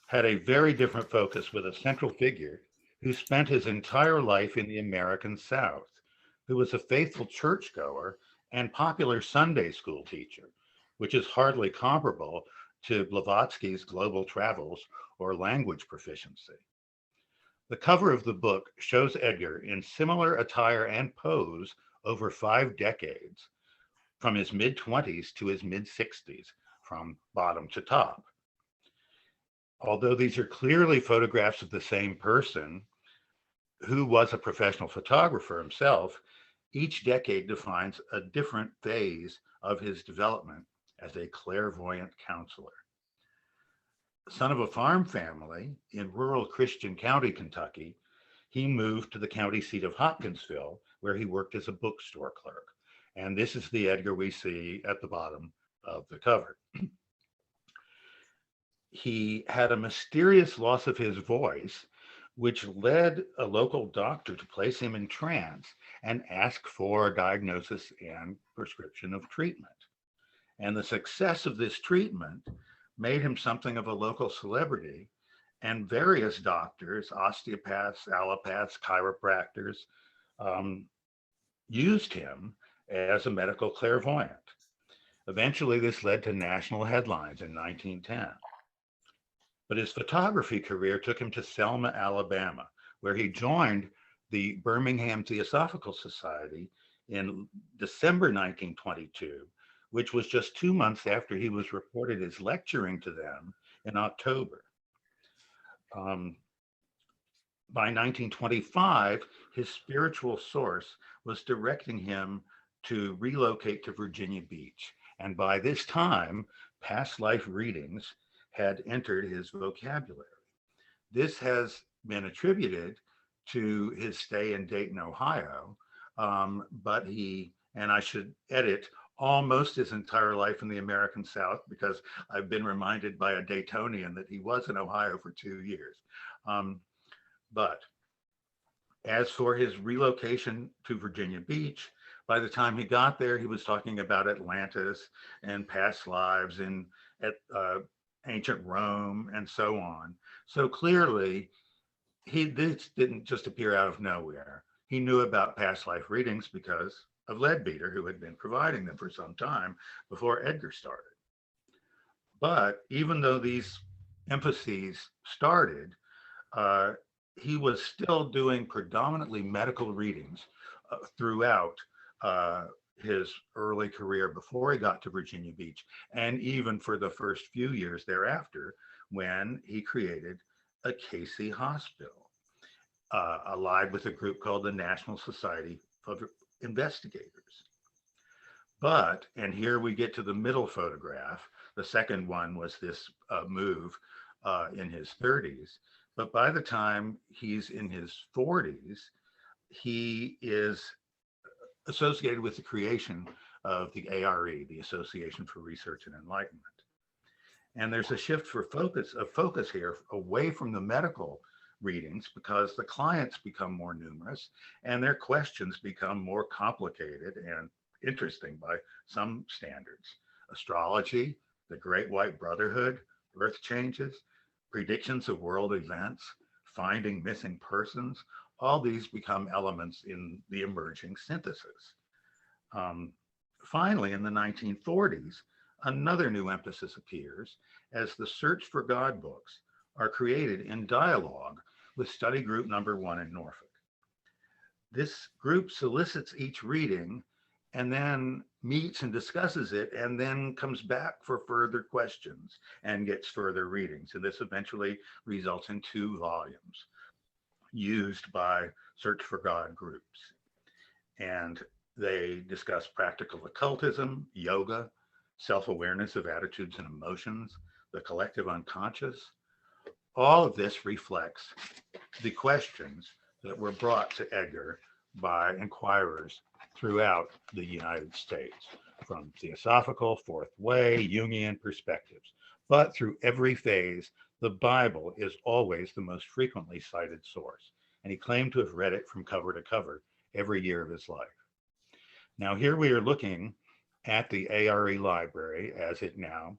had a very different focus with a central figure who spent his entire life in the American South, who was a faithful churchgoer and popular Sunday school teacher, which is hardly comparable to Blavatsky's global travels or language proficiency. The cover of the book shows Edgar in similar attire and pose over 5 decades, from his mid 20s to his mid 60s, from bottom to top. Although these are clearly photographs of the same person, who was a professional photographer himself, each decade defines a different phase of his development as a clairvoyant counselor. Son of a farm family in rural Christian County, Kentucky, he moved to the county seat of Hopkinsville, where he worked as a bookstore clerk. And this is the Edgar we see at the bottom of the cover. He had a mysterious loss of his voice, which led a local doctor to place him in trance and ask for a diagnosis and prescription of treatment. And the success of this treatment made him something of a local celebrity. And various doctors, osteopaths, allopaths, chiropractors, um, used him as a medical clairvoyant. Eventually, this led to national headlines in 1910. But his photography career took him to Selma, Alabama, where he joined the Birmingham Theosophical Society in December 1922, which was just 2 months after he was reported as lecturing to them in October. Um, by 1925, his spiritual source was directing him to relocate to Virginia Beach. And by this time, past life readings had entered his vocabulary. This has been attributed to his stay in Dayton, Ohio, but and I should edit, almost his entire life in the American South, because I've been reminded by a Daytonian that he was in Ohio for 2 years. Um, but as for his relocation to Virginia Beach, by the time he got there, he was talking about Atlantis and past lives and at ancient Rome and so on. So clearly, this didn't just appear out of nowhere. He knew about past life readings because of Leadbeater, who had been providing them for some time before Edgar started. But even though these emphases started, uh, he was still doing predominantly medical readings throughout uh, his early career before he got to Virginia Beach, and even for the first few years thereafter, when he created a Cayce hospital, allied with a group called the National Society of Investigators. But, and here we get to the middle photograph, the second one was this move in his 30s. But by the time he's in his 40s, he is associated with the creation of the ARE, the Association for Research and Enlightenment. And there's a shift for focus here away from the medical readings because the clients become more numerous and their questions become more complicated and interesting by some standards. Astrology, the Great White Brotherhood, birth changes, predictions of world events, finding missing persons, all these become elements in the emerging synthesis. Um, Finally, in the 1940s, another new emphasis appears as the Search for God books are created in dialogue with study group number 1 in Norfolk. This group solicits each reading and then meets and discusses it and then comes back for further questions and gets further readings. And this eventually results in 2 volumes used by Search for God groups. And they discuss practical occultism, yoga, self awareness of attitudes and emotions, the collective unconscious. All of this reflects the questions that were brought to Edgar by inquirers throughout the United States, from Theosophical, Fourth Way, Jungian perspectives. But through every phase, the Bible is always the most frequently cited source, and he claimed to have read it from cover to cover every year of his life. Now, here we are looking at the ARE library as it now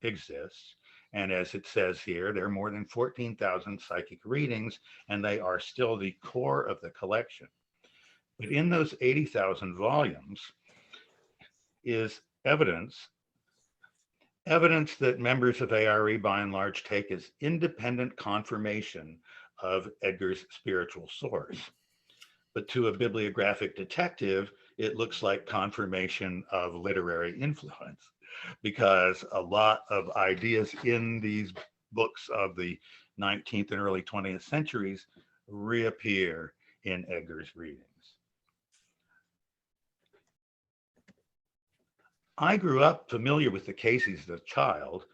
exists, And as it says here, there are more than 14,000 psychic readings, and they are still the core of the collection. But in those 80,000 volumes is evidence that members of ARE by and large take as independent confirmation of Edgar's spiritual source. But to a bibliographic detective, it looks like confirmation of literary influence, because a lot of ideas in these books of the 19th and early 20th centuries reappear in Edgar's readings. I grew up familiar with the Cayces as a child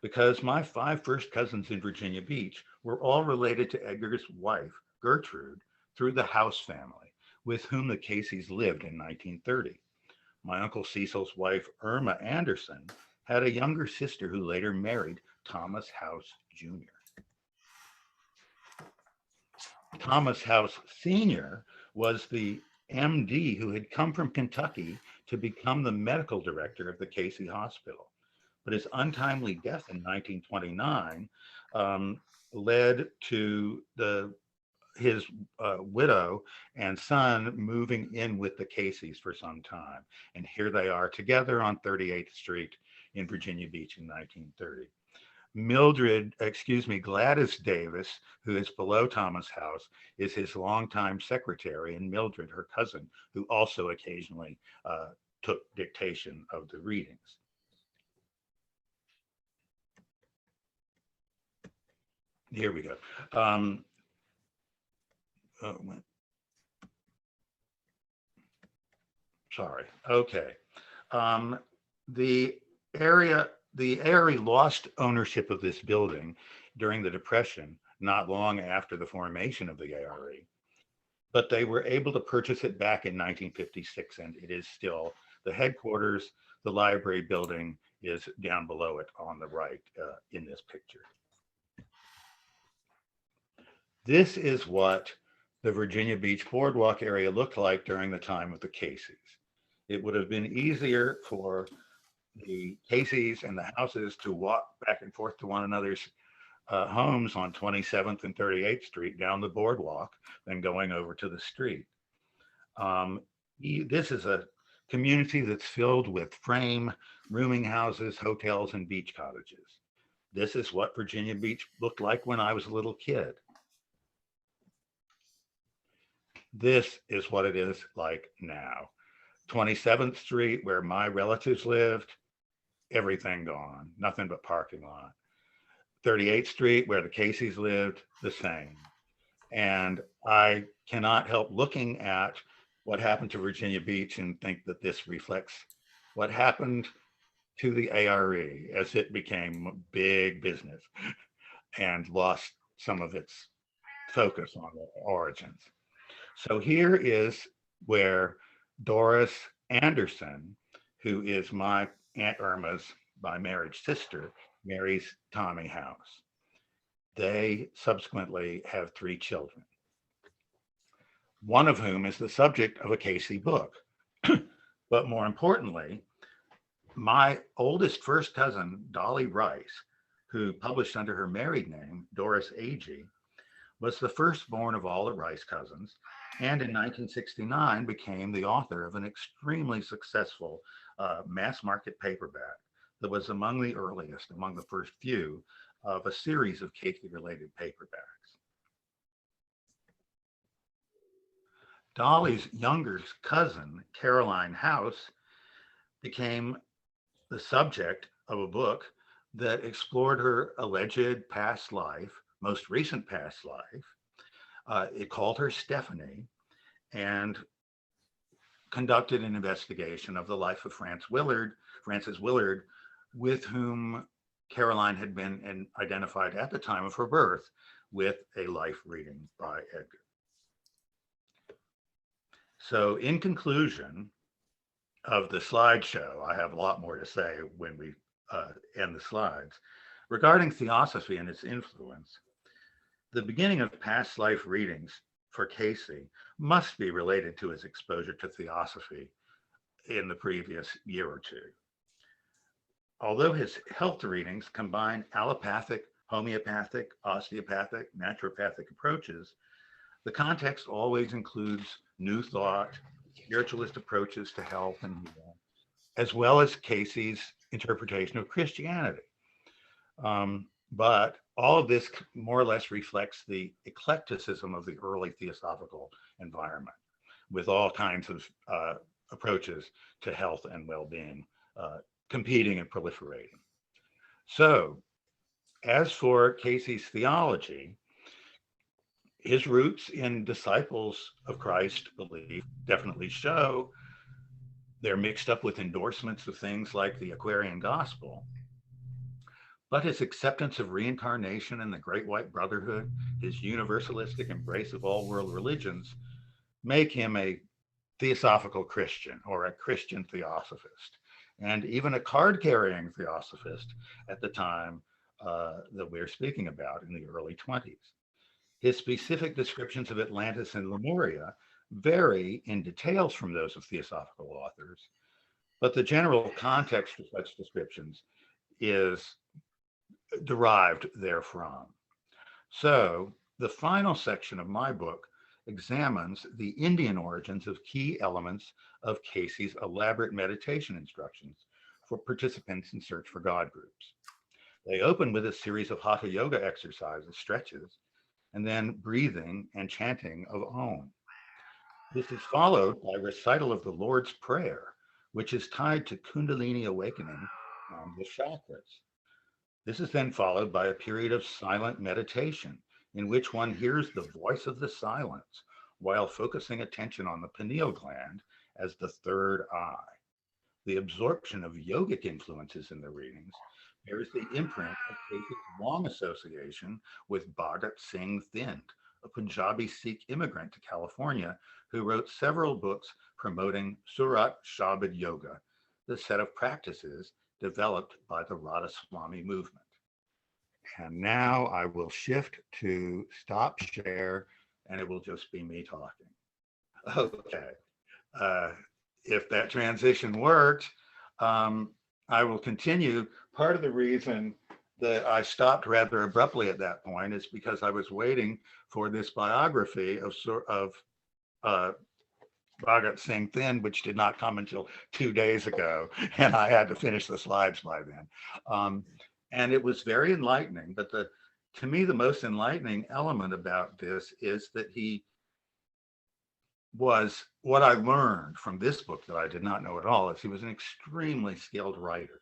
because my 5 first cousins in Virginia Beach were all related to Edgar's wife, Gertrude, through the House family, with whom the Cayces lived in 1930. My Uncle Cecil's wife, Irma Anderson, had a younger sister who later married Thomas House Jr. Thomas House Sr. was the MD who had come from Kentucky to become the medical director of the Cayce Hospital. But his untimely death in 1929 led to his widow and son moving in with the Cayces for some time. And here they are together on 38th Street in Virginia Beach in 1930. Gladys Davis, who is below Thomas House, is his longtime secretary, and Mildred, her cousin, who also occasionally took dictation of the readings. Here we go. Sorry. Okay. The ARE lost ownership of this building during the Depression, not long after the formation of the ARE, but they were able to purchase it back in 1956, and it is still the headquarters. The library building is down below it on the right in this picture. This is what the Virginia Beach boardwalk area looked like during the time of the Cayces. It would have been easier for the Cayces and the houses to walk back and forth to one another's homes on 27th and 38th Street down the boardwalk than going over to the street. This is a community that's filled with frame, rooming houses, hotels, and beach cottages. This is what Virginia Beach looked like when I was a little kid. This is what it is like now. 27th Street, where my relatives lived, everything gone, nothing but parking lot. 38th Street, where the Cayces lived, the same. And I cannot help looking at what happened to Virginia Beach and think that this reflects what happened to the ARE as it became big business and lost some of its focus on the origins. So here is where Doris Anderson, who is my Aunt Irma's by marriage sister, marries Tommy House. They subsequently have 3 children, one of whom is the subject of a Cayce book. But more importantly, my oldest first cousin, Dolly Rice, who published under her married name, Doris Agee, was the firstborn of all the Rice cousins, and in 1969 became the author of an extremely successful mass market paperback that was among the earliest, among the first few, of a series of Cayce-related paperbacks. Dolly's younger cousin, Caroline House, became the subject of a book that explored her alleged past life, most recent past life. It called her Stephanie, and conducted an investigation of the life of Frances Willard, with whom Caroline had been identified at the time of her birth with a life reading by Edgar. So in conclusion of the slideshow, I have a lot more to say when we end the slides. Regarding Theosophy and its influence, the beginning of past life readings for Cayce must be related to his exposure to Theosophy in the previous year or two. Although his health readings combine allopathic, homeopathic, osteopathic, naturopathic approaches, the context always includes New Thought, spiritualist approaches to health and healing, as well as Cayce's interpretation of Christianity. But all of this more or less reflects the eclecticism of the early theosophical environment, with all kinds of approaches to health and well-being competing and proliferating. So, as for Cayce's theology, his roots in disciples of Christ belief definitely show they're mixed up with endorsements of things like the Aquarian gospel. But his acceptance of reincarnation and the Great White Brotherhood, his universalistic embrace of all world religions, make him a theosophical Christian or a Christian theosophist, and even a card carrying theosophist at the time that we're speaking about in the early 20s. His specific descriptions of Atlantis and Lemuria vary in details from those of theosophical authors, but the general context of such descriptions is derived therefrom. So, the final section of my book examines the Indian origins of key elements of Cayce's elaborate meditation instructions for participants in Search for God groups. They open with a series of hatha yoga exercises, stretches, and then breathing and chanting of Om. This is followed by recital of the Lord's Prayer, which is tied to Kundalini awakening and the chakras. This is then followed by a period of silent meditation in which one hears the voice of the silence while focusing attention on the pineal gland as the third eye. The absorption of yogic influences in the readings bears the imprint of Cayce's long association with Bhagat Singh Thind, a Punjabi Sikh immigrant to California who wrote several books promoting Surat Shabad Yoga, the set of practices developed by the Radhaswami movement. And now I will shift to stop share and it will just be me talking. Okay. Uh, if that transition worked, I will continue. Part of the reason that I stopped rather abruptly at that point is because I was waiting for this biography of Bhagat Singh Thind, which did not come until 2 days ago, and I had to finish the slides by then. And it was very enlightening. But to me, the most enlightening element about this is that he was, what I learned from this book that I did not know at all, is he was an extremely skilled writer,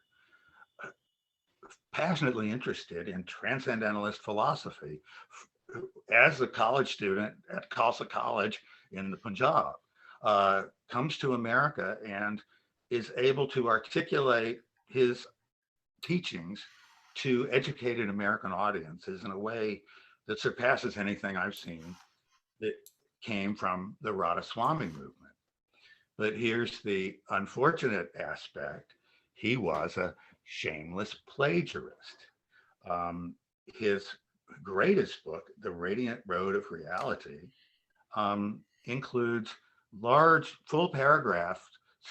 passionately interested in transcendentalist philosophy as a college student at Khalsa College in the Punjab, comes to America and is able to articulate his teachings to educated American audiences in a way that surpasses anything I've seen that came from the Radhaswami movement. But here's the unfortunate aspect. He was a shameless plagiarist. His greatest book, The Radiant Road of Reality, includes large, full paragraph,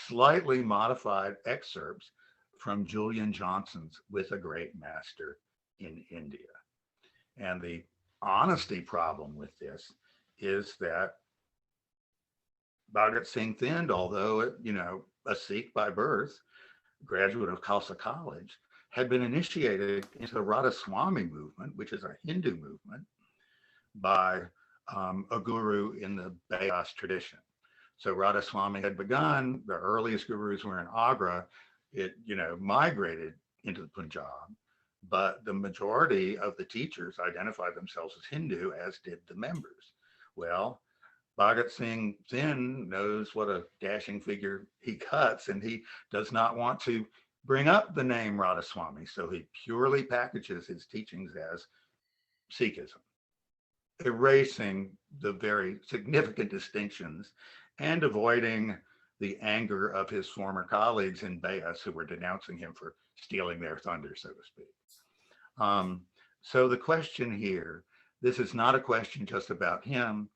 slightly modified excerpts from Julian Johnson's With a Great Master in India. And the honesty problem with this is that Bhagat Singh Thind, although a Sikh by birth, graduate of Khalsa College, had been initiated into the Radhaswami movement, which is a Hindu movement, by a guru in the Beas tradition. So Radhaswami had begun, the earliest gurus were in Agra. It, migrated into the Punjab, but the majority of the teachers identified themselves as Hindu, as did the members. Well, Bhagat Singh Thind knows what a dashing figure he cuts, and he does not want to bring up the name Radhaswami. So he purely packages his teachings as Sikhism, erasing the very significant distinctions and avoiding the anger of his former colleagues in Beas who were denouncing him for stealing their thunder, so to speak. So the question here, this is not a question just about him,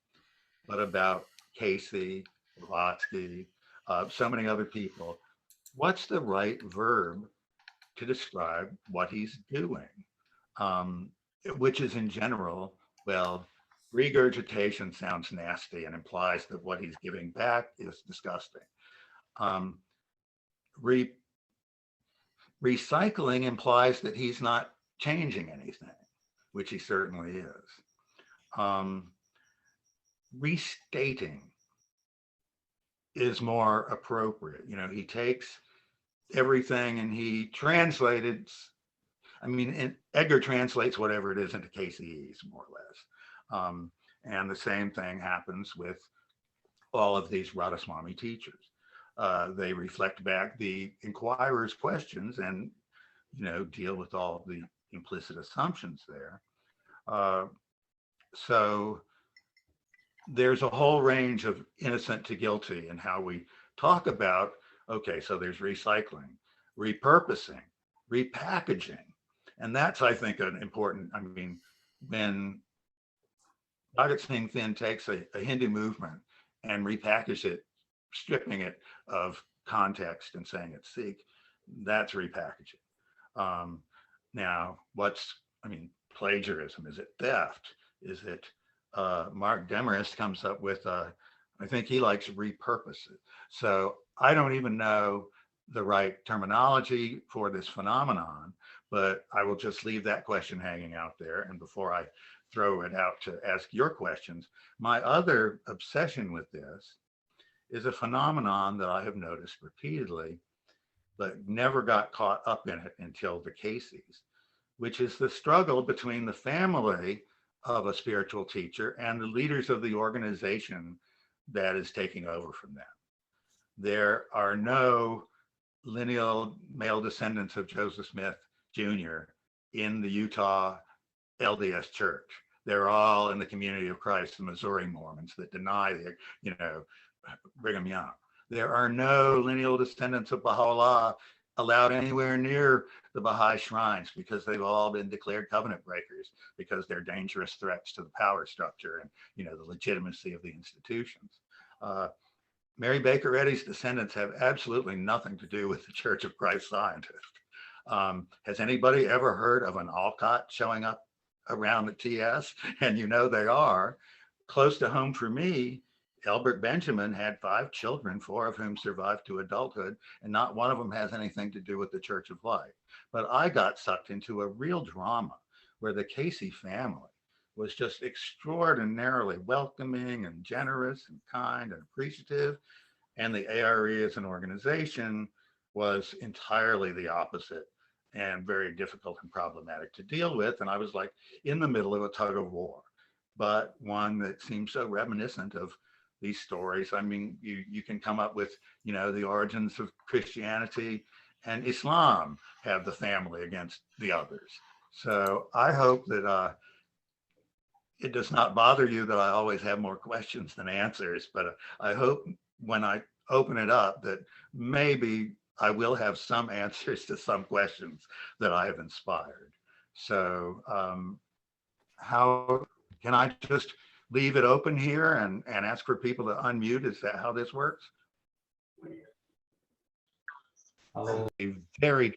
but about Cayce, Blavatsky, so many other people. What's the right verb to describe what he's doing, um, which is in general, well, regurgitation sounds nasty and implies that what he's giving back is disgusting. Um, re- Recycling implies that he's not changing anything, which he certainly is. Um, Restating is more appropriate. You know, he takes everything and he translated. I mean, Edgar translates whatever it is into Cayceese, more or less. And the same thing happens with all of these Radhaswami teachers. They reflect back the inquirer's questions and, you know, deal with all the implicit assumptions there. So there's a whole range of innocent to guilty in how we talk about, okay, so there's recycling, repurposing, repackaging. And that's, I think, an important, I mean, when Bhagat Singh Thind takes a Hindu movement and repackages it, stripping it of context and saying it's Sikh, that's repackaging. Now, I mean, plagiarism? Is it theft? Is it, Mark Demarest comes up with, I think he likes repurpose it. So I don't even know the right terminology for this phenomenon, but I will just leave that question hanging out there. And before I throw it out to ask your questions, my other obsession with this is a phenomenon that I have noticed repeatedly, but never got caught up in it until the Cayces, which is the struggle between the family of a spiritual teacher and the leaders of the organization that is taking over from them. There are no lineal male descendants of Joseph Smith Jr. in the Utah LDS Church. They're all in the Community of Christ, the Missouri Mormons that deny the, you know, Brigham Young. There are no lineal descendants of Baha'u'llah allowed anywhere near the Baha'i shrines because they've all been declared covenant breakers because they're dangerous threats to the power structure and, you know, the legitimacy of the institutions. Mary Baker Eddy's descendants have absolutely nothing to do with the Church of Christ Scientist. Has anybody ever heard of an Alcott showing up around the TS? And you know they are. Close to home for me, Elbert Benjamin had 5 children, 4 of whom survived to adulthood, and not one of them has anything to do with the Church of Light. But I got sucked into a real drama where the Cayce family was just extraordinarily welcoming and generous and kind and appreciative. And the ARE as an organization was entirely the opposite and very difficult and problematic to deal with. And I was like in the middle of a tug of war, but one that seems so reminiscent of these stories. I mean, you can come up with, you know, the origins of Christianity and Islam have the family against the others. So I hope that it does not bother you that I always have more questions than answers, but I hope when I open it up that maybe I will have some answers to some questions that I have inspired. So how can I just leave it open here and ask for people to unmute? Is that how this works? Hello. A very